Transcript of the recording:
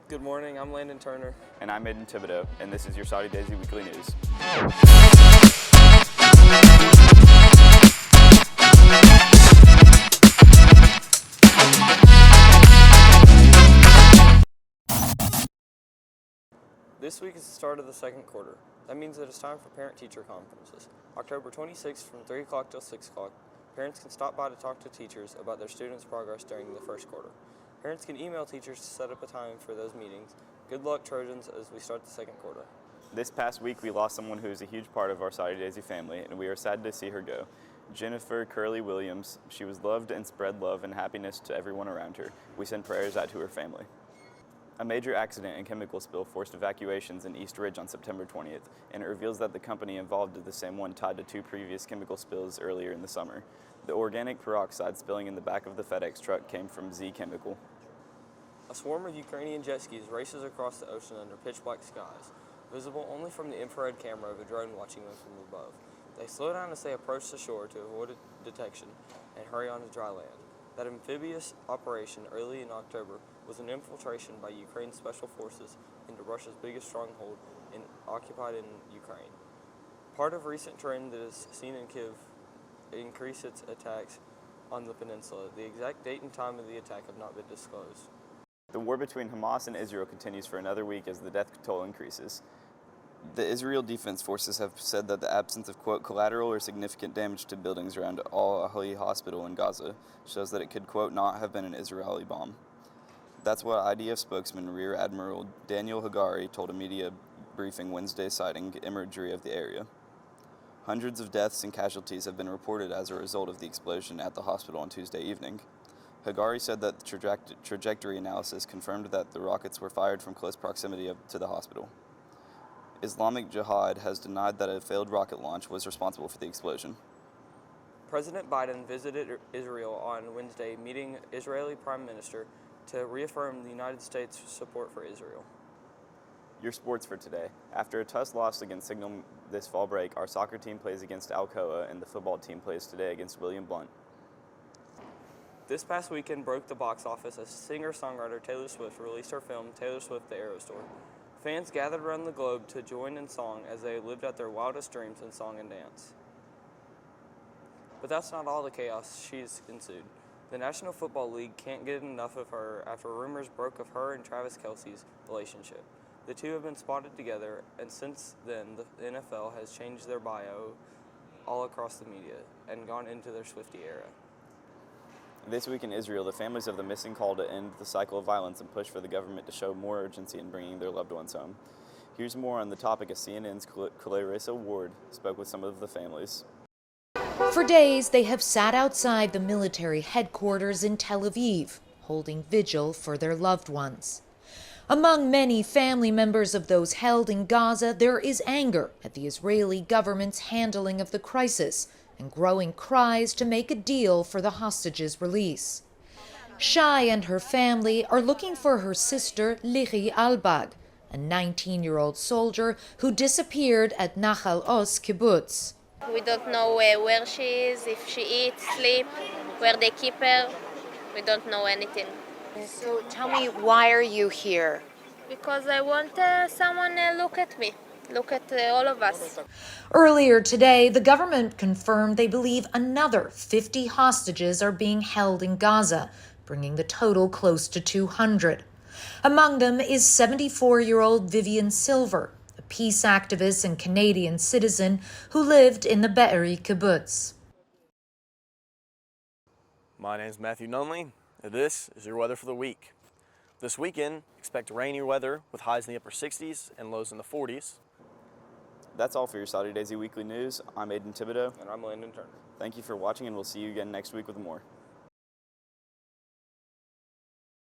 Good morning, I'm Landon Turner. And I'm Aiden Thibodeau, and this is your Saudi Daisy Weekly News. This week is the start of the second quarter. That means that it's time for parent-teacher conferences. October 26th from 3 o'clock till 6 o'clock, parents can stop by to talk to teachers about their students' progress during the first quarter. Parents can email teachers to set up a time for those meetings. Good luck, Trojans, as we start the second quarter. This past week, we lost someone who is a huge part of our Saudi Daisy family, and we are sad to see her go. Jennifer Curley Williams. She was loved and spread love and happiness to everyone around her. We send prayers out to her family. A major accident and chemical spill forced evacuations in East Ridge on September 20th, and it reveals that the company involved is the same one tied to 2 previous chemical spills earlier in the summer. The organic peroxide spilling in the back of the FedEx truck came from Z Chemical. A swarm of Ukrainian jet skis races across the ocean under pitch-black skies, visible only from the infrared camera of a drone watching them from above. They slow down as they approach the shore to avoid detection and hurry on to dry land. That amphibious operation early in October was an infiltration by Ukraine's special forces into Russia's biggest stronghold occupied in Ukraine. Part of a recent trend that is seen in Kyiv increase its attacks on the peninsula. The exact date and time of the attack have not been disclosed. The war between Hamas and Israel continues for another week as the death toll increases. The Israel Defense Forces have said that the absence of, quote, collateral or significant damage to buildings around Al-Ahli Hospital in Gaza shows that it could, quote, not have been an Israeli bomb. That's what IDF spokesman Rear Admiral Daniel Hagari told a media briefing Wednesday, citing imagery of the area. Hundreds of deaths and casualties have been reported as a result of the explosion at the hospital on Tuesday evening. Hagari said that the trajectory analysis confirmed that the rockets were fired from close proximity to the hospital. Islamic Jihad has denied that a failed rocket launch was responsible for the explosion. President Biden visited Israel on Wednesday, meeting Israeli Prime Minister to reaffirm the United States' support for Israel. Your sports for today. After a tough loss against Signal this fall break, our soccer team plays against Alcoa and the football team plays today against William Blount. This past weekend broke the box office as singer-songwriter Taylor Swift released her film, Taylor Swift: The Eras Tour. Fans gathered around the globe to join in song as they lived out their wildest dreams in song and dance. But that's not all the chaos she's ensued. The National Football League can't get enough of her after rumors broke of her and Travis Kelce's relationship. The two have been spotted together, and since then, the NFL has changed their bio all across the media and gone into their Swiftie era. This week in Israel, the families of the missing call to end the cycle of violence and push for the government to show more urgency in bringing their loved ones home. Here's more on the topic as CNN's Clarissa Ward spoke with some of the families. For days, they have sat outside the military headquarters in Tel Aviv, holding vigil for their loved ones. Among many family members of those held in Gaza, there is anger at the Israeli government's handling of the crisis and growing cries to make a deal for the hostages' release. Shai and her family are looking for her sister, Lichi Albag, a 19-year-old soldier who disappeared at Nahal Oz kibbutz. We don't know where she is, if she eats, sleep, where they keep her. We don't know anything. So tell me, why are you here? Because I want someone look at me, look at all of us. Earlier today, the government confirmed they believe another 50 hostages are being held in Gaza, bringing the total close to 200. Among them is 74-year-old Vivian Silver, a peace activist and Canadian citizen who lived in the Be'eri kibbutz. My name is Matthew Nunley, and this is your weather for the week. This weekend, expect rainy weather with highs in the upper 60s and lows in the 40s. That's all for your Saudi Daisy Weekly News. I'm Aiden Thibodeau. And I'm Landon Turner. Thank you for watching, and we'll see you again next week with more.